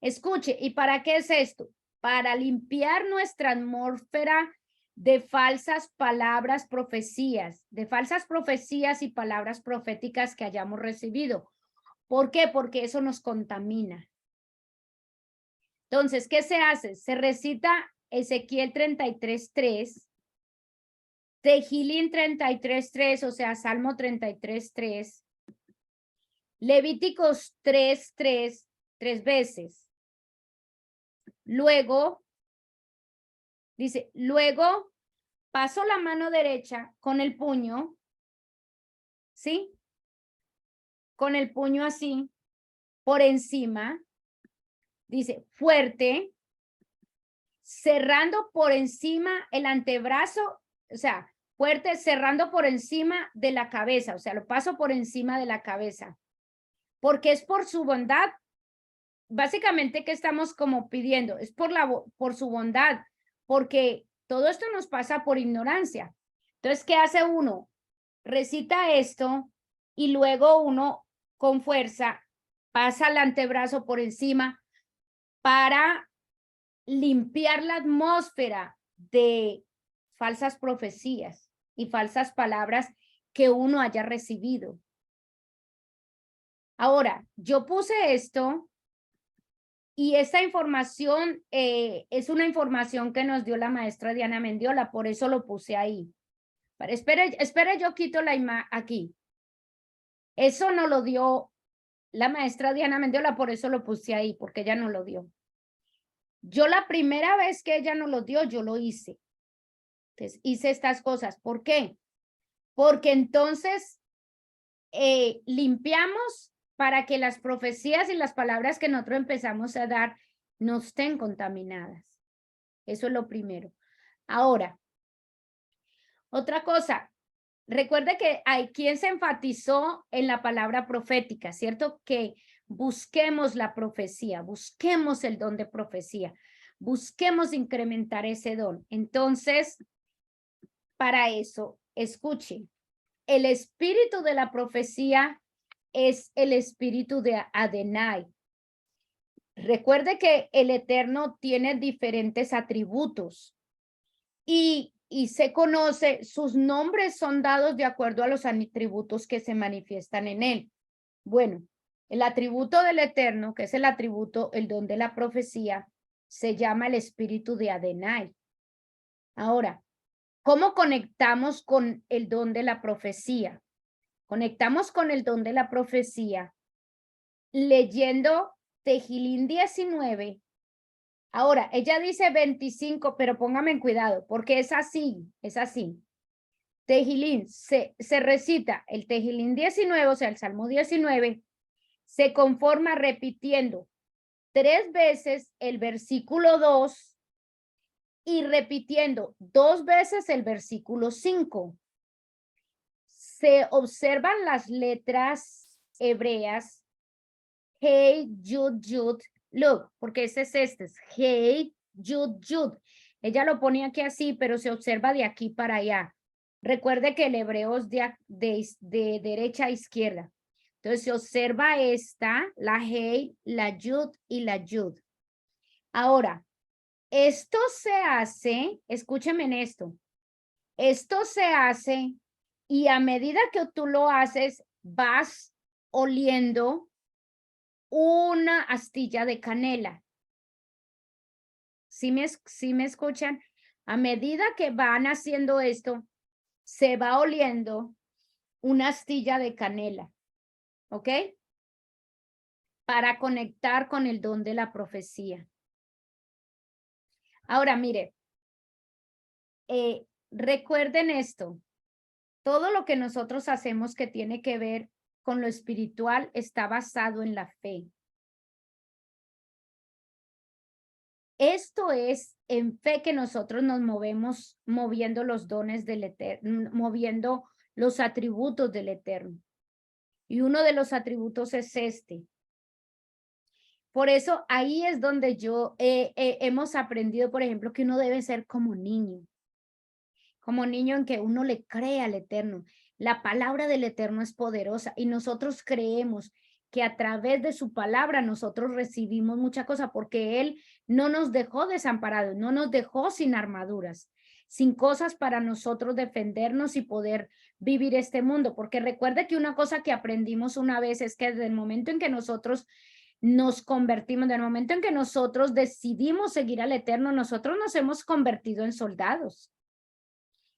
Escuche, ¿y para qué es esto? Para limpiar nuestra atmósfera de falsas palabras, profecías, de falsas profecías y palabras proféticas que hayamos recibido. ¿Por qué? Porque eso nos contamina. Entonces, ¿qué se hace? Se recita Ezequiel 33:3, Tehilín 33:3, o sea, Salmo 33:3, Levíticos 3:3, 3 veces. Luego, dice, luego paso la mano derecha con el puño, ¿sí? Con el puño así, por encima, dice, fuerte, cerrando por encima el antebrazo, o sea, fuerte, cerrando por encima de la cabeza, o sea, lo paso por encima de la cabeza, porque es por su bondad. Básicamente, ¿qué estamos como pidiendo? Es por su bondad, porque todo esto nos pasa por ignorancia. Entonces, ¿qué hace uno? Recita esto y luego uno con fuerza pasa el antebrazo por encima para limpiar la atmósfera de falsas profecías y falsas palabras que uno haya recibido. Ahora, yo puse esto y esta información es una información que nos dio la maestra Diana Mendiola, por eso lo puse ahí. Pero espere, yo quito la imagen aquí. Eso no lo dio la maestra Diana Mendiola, por eso lo puse ahí, porque ella no lo dio. Yo la primera vez que ella nos lo dio, yo lo hice. Entonces, hice estas cosas. ¿Por qué? Porque entonces limpiamos para que las profecías y las palabras que nosotros empezamos a dar no estén contaminadas. Eso es lo primero. Ahora, otra cosa. Recuerde que hay quien se enfatizó en la palabra profética, ¿cierto? Que busquemos la profecía, busquemos el don de profecía, busquemos incrementar ese don. Entonces, para eso, escuchen, el espíritu de la profecía es el espíritu de Adonai. Recuerde que el Eterno tiene diferentes atributos y se conoce, sus nombres son dados de acuerdo a los atributos que se manifiestan en él. Bueno, el atributo del Eterno, que es el atributo, el don de la profecía, se llama el espíritu de Adonai. Ahora, ¿cómo conectamos con el don de la profecía? Conectamos con el don de la profecía leyendo Tehilín 19. Ahora, ella dice 25, pero póngame en cuidado, porque es así, es así. Tehilín, se recita el Tehilín 19, o sea, el Salmo 19, se conforma repitiendo 3 veces el versículo 2 y repitiendo 2 veces el versículo 5. Se observan las letras hebreas, Hey, Yud, Yud, look, porque ese es Hey, Yud, Yud. Ella lo pone aquí así, pero se observa de aquí para allá. Recuerde que el hebreo es de derecha a izquierda. Entonces se observa esta, la Hey, la Yud y la Yud. Ahora, esto se hace, escúcheme en esto, esto se hace y a medida que tú lo haces, vas oliendo una astilla de canela. ¿Sí me escuchan? A medida que van haciendo esto, se va oliendo una astilla de canela. ¿Ok? para conectar con el don de la profecía. Ahora, mire, recuerden esto, todo lo que nosotros hacemos que tiene que ver con lo espiritual está basado en la fe. Esto es en fe que nosotros nos movemos moviendo los dones del Eterno, moviendo los atributos del Eterno. Y uno de los atributos es este. Por eso ahí es donde hemos aprendido, por ejemplo, que uno debe ser como niño en que uno le cree al Eterno. La palabra del Eterno es poderosa y nosotros creemos que a través de su palabra nosotros recibimos mucha cosa porque Él no nos dejó desamparados, no nos dejó sin armaduras, sin cosas para nosotros defendernos y poder vivir este mundo. Porque recuerde que una cosa que aprendimos una vez es que desde el momento en que nosotros nos convertimos, desde el momento en que nosotros decidimos seguir al Eterno, nosotros nos hemos convertido en soldados.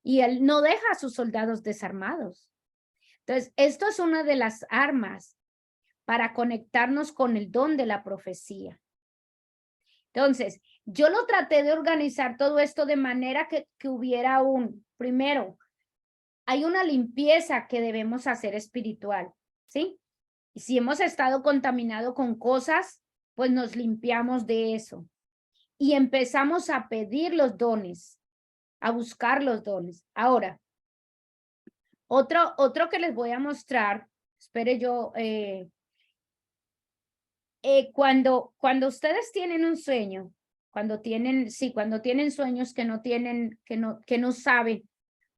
Y Él no deja a sus soldados desarmados. Entonces, esto es una de las armas para conectarnos con el don de la profecía. Entonces, yo lo traté de organizar todo esto de manera que hubiera primero, hay una limpieza que debemos hacer espiritual, ¿sí? Y si hemos estado contaminados con cosas, pues nos limpiamos de eso. Y empezamos a pedir los dones, a buscar los dones. Ahora, otro que les voy a mostrar, espere yo, cuando ustedes tienen un sueño, cuando tienen sueños que no saben,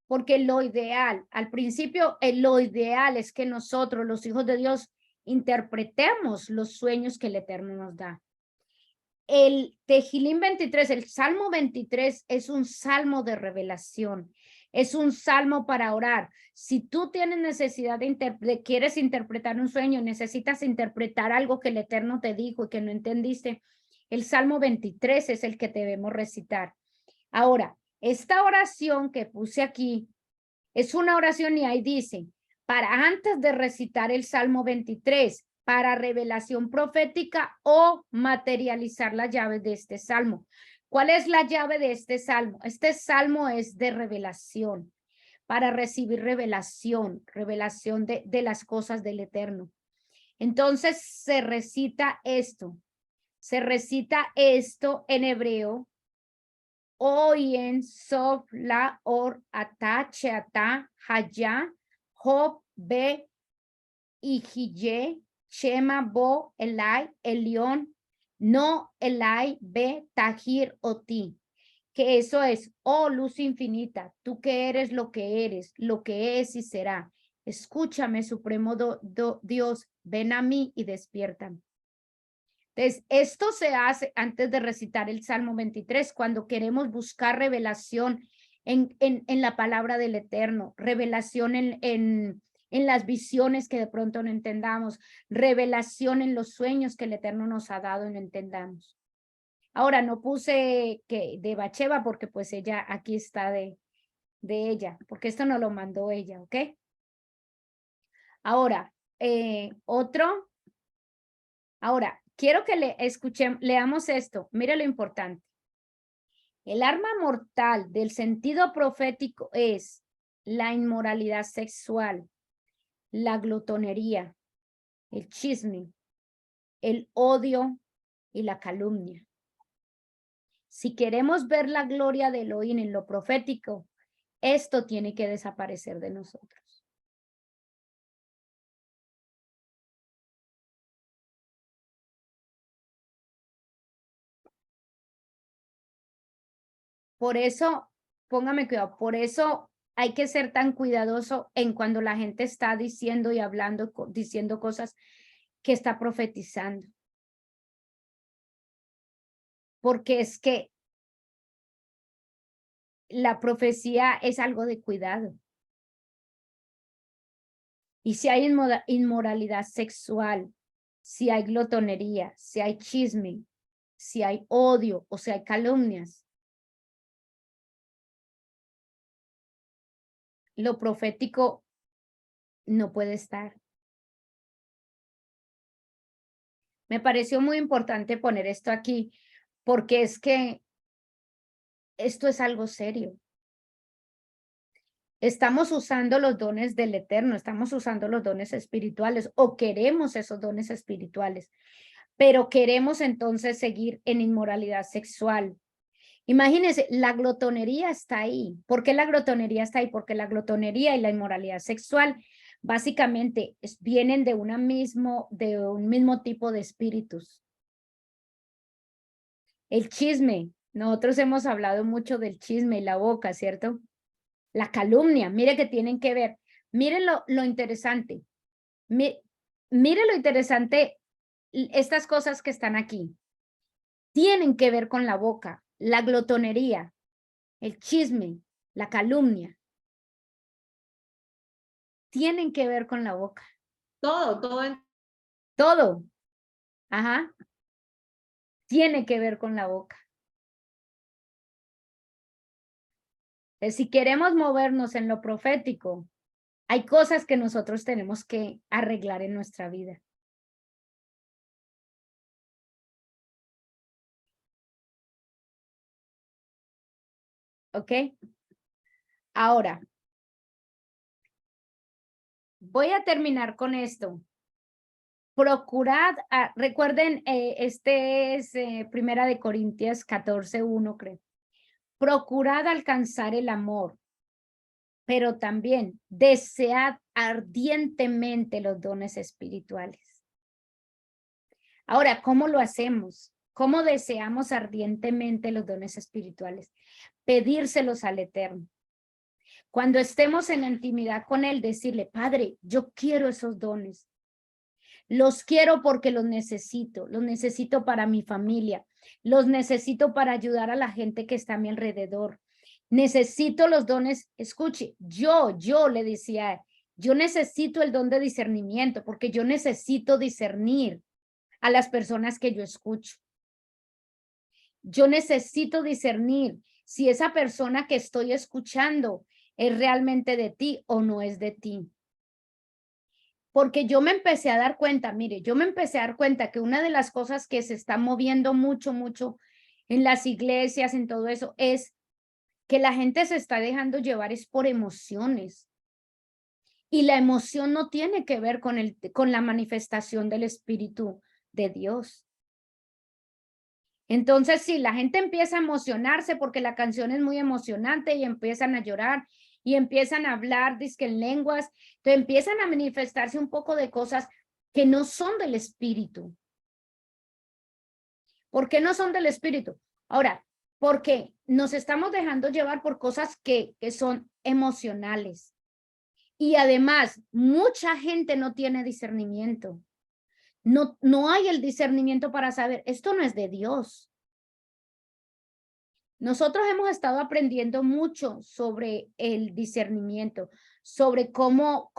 porque lo ideal, al principio, lo ideal es que nosotros, los hijos de Dios, interpretemos los sueños que el Eterno nos da. El Tehillim 23, el Salmo 23 es un salmo de revelación, es un salmo para orar. Si tú tienes necesidad quieres interpretar un sueño, necesitas interpretar algo que el Eterno te dijo y que no entendiste, el Salmo 23 es el que debemos recitar. Ahora, esta oración que puse aquí es una oración y ahí dice, para antes de recitar el Salmo 23, para revelación profética o materializar las llaves de este salmo. ¿Cuál es la llave de este salmo? Este salmo es de revelación, para recibir revelación de las cosas del Eterno. Entonces se recita esto en hebreo, Oyen, Sof, La, Or, Ata, Cheata, Haya, Job, Be, Ijye, Shema, Bo, Elai, Elión, No, Elai, Be, Tahir, Oti. Que eso es, oh luz infinita, tú que eres, lo que es y será. Escúchame, Supremo Dios, ven a mí y despiértame. Entonces, esto se hace antes de recitar el Salmo 23, cuando queremos buscar revelación en la palabra del Eterno, revelación en las visiones que de pronto no entendamos, revelación en los sueños que el Eterno nos ha dado y no entendamos. Ahora, no puse que de Bacheva porque pues ella, aquí está de ella, porque esto no lo mandó ella, ¿ok? Ahora, ahora, quiero que leamos esto. Mire lo importante. El arma mortal del sentido profético es la inmoralidad sexual, la glotonería, el chisme, el odio y la calumnia. Si queremos ver la gloria de Elohim en lo profético, esto tiene que desaparecer de nosotros. Por eso, póngame cuidado, por eso hay que ser tan cuidadoso en cuando la gente está diciendo y hablando, diciendo cosas que está profetizando. Porque es que la profecía es algo de cuidado. Y si hay inmoralidad sexual, si hay glotonería, si hay chisme, si hay odio o si hay calumnias, lo profético no puede estar. Me pareció muy importante poner esto aquí, porque es que esto es algo serio. Estamos usando los dones del Eterno, estamos usando los dones espirituales o queremos esos dones espirituales, pero queremos entonces seguir en inmoralidad sexual. Imagínense, la glotonería está ahí. ¿Por qué la glotonería está ahí? Porque la glotonería y la inmoralidad sexual básicamente vienen de un mismo tipo de espíritus. El chisme, nosotros hemos hablado mucho del chisme y la boca, ¿cierto? La calumnia, mire que tienen que ver. Miren lo interesante. Miren lo interesante, estas cosas que están aquí. Tienen que ver con la boca, la glotonería, el chisme, la calumnia. Tienen que ver con la boca. Todo. Todo. Ajá. Tiene que ver con la boca. Si queremos movernos en lo profético, hay cosas que nosotros tenemos que arreglar en nuestra vida. ¿Ok? Ahora, voy a terminar con esto. Procurad, recuerden, este es Primera de Corintios 14:1, creo. Procurad alcanzar el amor, pero también desead ardientemente los dones espirituales. Ahora, ¿cómo lo hacemos? ¿Cómo deseamos ardientemente los dones espirituales? Pedírselos al Eterno. Cuando estemos en intimidad con Él, decirle, Padre, yo quiero esos dones. Los quiero porque los necesito para mi familia, los necesito para ayudar a la gente que está a mi alrededor. Necesito los dones, escuche, yo le decía, yo necesito el don de discernimiento porque yo necesito discernir a las personas que yo escucho. Yo necesito discernir si esa persona que estoy escuchando es realmente de ti o no es de ti. Porque yo me empecé a dar cuenta, mire, yo me empecé a dar cuenta que una de las cosas que se está moviendo mucho en las iglesias, en todo eso, es que la gente se está dejando llevar es por emociones. Y la emoción no tiene que ver con la manifestación del Espíritu de Dios. Entonces, sí, la gente empieza a emocionarse porque la canción es muy emocionante y empiezan a llorar y empiezan a hablar, dizque en lenguas, entonces empiezan a manifestarse un poco de cosas que no son del Espíritu. ¿Por qué no son del Espíritu? Ahora, porque nos estamos dejando llevar por cosas que son emocionales. Y además, mucha gente no tiene discernimiento. No hay el discernimiento para saber, esto no es de Dios. Nosotros hemos estado aprendiendo mucho sobre el discernimiento, sobre cómo,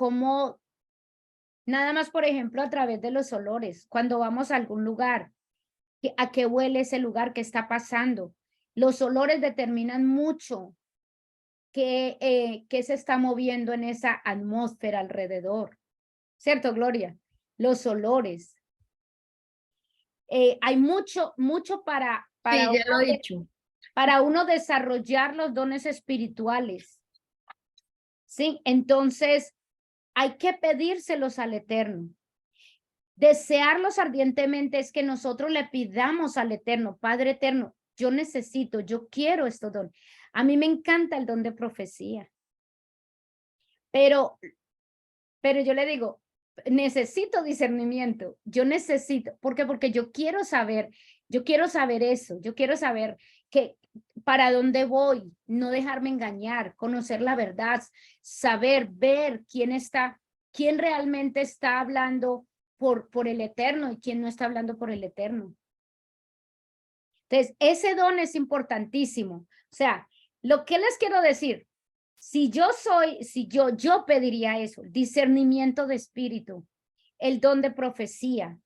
nada más, por ejemplo, a través de los olores, cuando vamos a algún lugar, a qué huele ese lugar, qué está pasando. Los olores determinan mucho qué se está moviendo en esa atmósfera alrededor. ¿Cierto, Gloria? Los olores. Hay mucho para Sí, ya lo he dicho. Para uno desarrollar los dones espirituales. ¿Sí? Entonces, hay que pedírselos al Eterno. Desearlos ardientemente es que nosotros le pidamos al Eterno, Padre Eterno, yo quiero estos dones. A mí me encanta el don de profecía. Pero yo le digo, necesito discernimiento. Yo necesito, ¿por qué? Porque yo quiero saber eso, yo quiero saber que para dónde voy, no dejarme engañar, conocer la verdad, saber, ver quién realmente está hablando por el Eterno y quién no está hablando por el Eterno. Entonces, ese don es importantísimo. O sea, lo que les quiero decir, si yo pediría eso, discernimiento de espíritu, el don de profecía.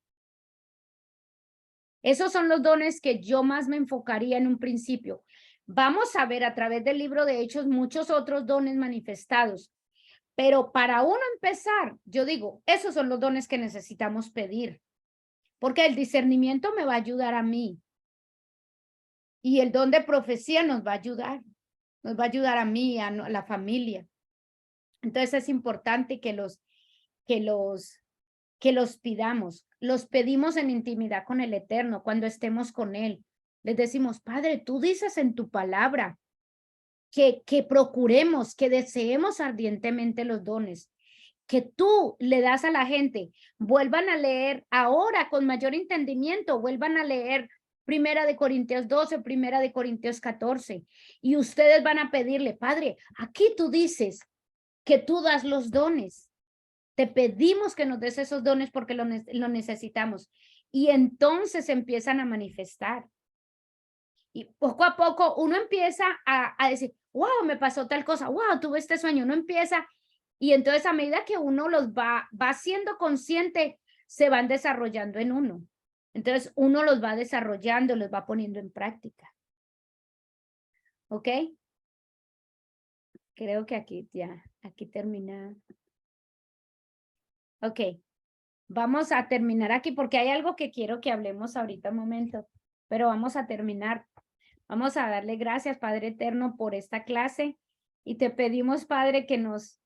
Esos son los dones que yo más me enfocaría en un principio. Vamos a ver a través del libro de Hechos muchos otros dones manifestados, pero para uno empezar, yo digo, esos son los dones que necesitamos pedir. porque el discernimiento me va a ayudar a mí. Y el don de profecía nos va a ayudar a mí, a la familia. Entonces es importante que los pidamos. Los pedimos en intimidad con el Eterno cuando estemos con Él. Les decimos, Padre, tú dices en tu palabra que procuremos, que deseemos ardientemente los dones, que tú le das a la gente. Vuelvan a leer ahora con mayor entendimiento, vuelvan a leer Primera de Corintios 12, Primera de Corintios 14, y ustedes van a pedirle, Padre, aquí tú dices que tú das los dones. Te pedimos que nos des esos dones porque lo necesitamos. Y entonces empiezan a manifestar. Y poco a poco uno empieza a decir, wow, me pasó tal cosa, wow, tuve este sueño. Uno empieza y entonces a medida que uno los va siendo consciente, se van desarrollando en uno. Entonces uno los va desarrollando, los va poniendo en práctica. ¿Ok? Creo que aquí termina. Ok, vamos a terminar aquí porque hay algo que quiero que hablemos ahorita un momento, pero vamos a terminar. Vamos a darle gracias, Padre Eterno, por esta clase y te pedimos, Padre, que nos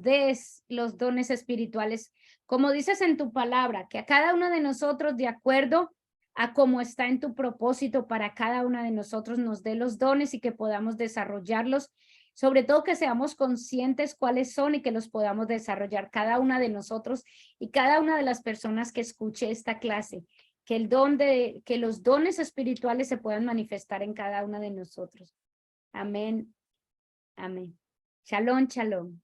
des los dones espirituales, como dices en tu palabra, que a cada uno de nosotros, de acuerdo a cómo está en tu propósito para cada una de nosotros, nos dé los dones y que podamos desarrollarlos, sobre todo que seamos conscientes cuáles son y que los podamos desarrollar cada una de nosotros y cada una de las personas que escuche esta clase, que que los dones espirituales se puedan manifestar en cada una de nosotros. Amén. Amén. Shalom, shalom.